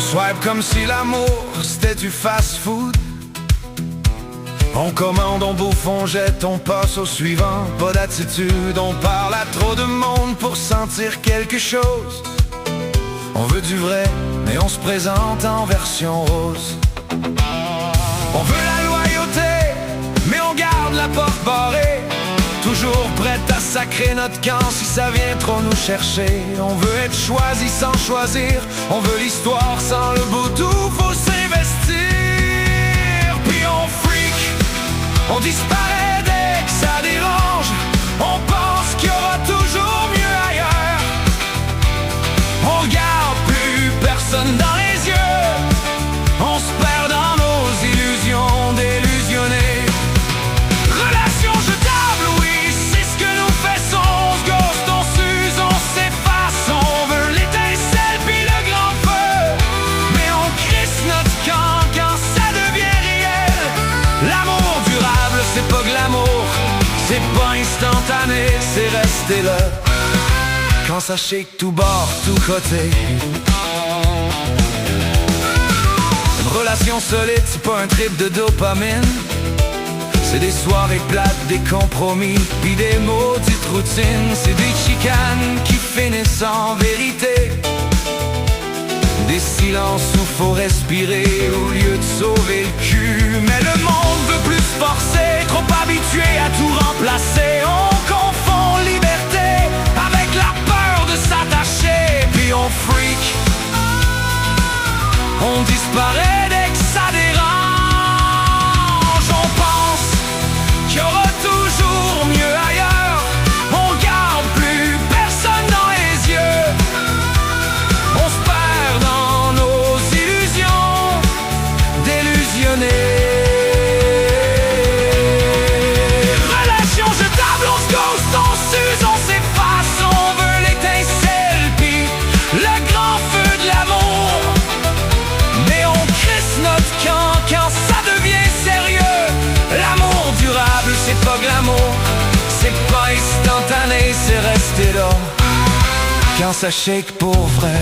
swipe comme si l'amour c'était du fast-food. On commande, on bouffe, on jette, on passe au suivant. Pas d'attitude, on parle à trop de monde pour sentir quelque chose. On veut du vrai, mais on se présente en version rose. On veut la loyauté, mais on garde la porte barrée. Toujours prête à sacrer notre camp si ça vient trop nous chercher. On veut être choisi sans choisir, on veut l'histoire sans le bout d'où faut s'investir. Puis on freak, on disparaît dès que ça dérange. On pense qu'il y aura toujours mieux ailleurs. On regarde plus personne dans les yeux. On se perd dans nos illusions d'illusionner. Relation jetable, oui, c'est ce que nous faisons. On se ghost, on s'use, on s'efface. On veut l'étincelle puis le grand feu. Mais on crisse notre camp quand ça devient réel. L'amour durable, c'est pas glamour, c'est pas instantané, c'est rester là. Quand ça shake tout bord, tout côté. Une relation solide, c'est pas un trip de dopamine. C'est des soirées plates, des compromis, puis des maudites routines. C'est des chicanes qui finissent en vérité. Des silences où faut respirer au lieu de sauver le cul. Mais le monde veut plus se forcer, trop habitué à tout remplacer. On confond liberté avec la peur de s'attacher. Puis on freak, on disparaît dès que ça dérange. On pense qu'il y aura toujours mieux ailleurs. On garde plus personne dans les yeux. On se perd dans nos illusions d'illusionner. Relation jetable, on se ghost, on s'use, on s'efface. On veut l'étincelle puis le grand feu de l'amour. Mais on crisse notre camp quand ça devient sérieux. L'amour durable, c'est pas glamour, c'est pas instantané, c'est rester là. Quand ça shake pour vrai.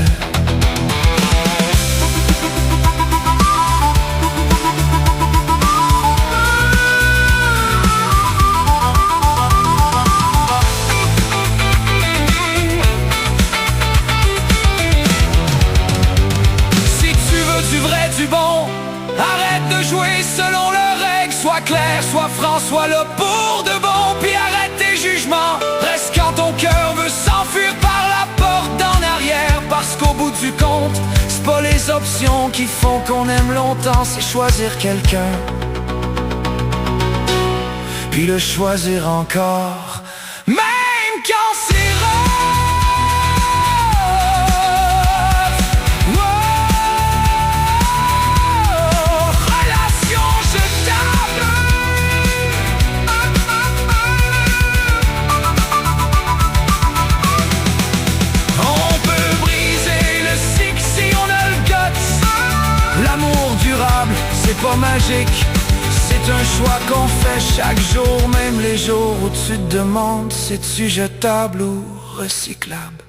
Du bon, arrête de jouer selon leurs règles. Sois clair, sois franc, sois là pour de bon. Puis arrête tes jugements, reste quand ton cœur veut s'enfuir par la porte d'en arrière. Parce qu'au bout du compte, c'est pas les options qui font qu'on aime longtemps, c'est choisir quelqu'un, puis le choisir encore, même quand c'est c'est pas magique, c'est un choix qu'on fait chaque jour. Même les jours où tu te demandes si tu jetable ou recyclable.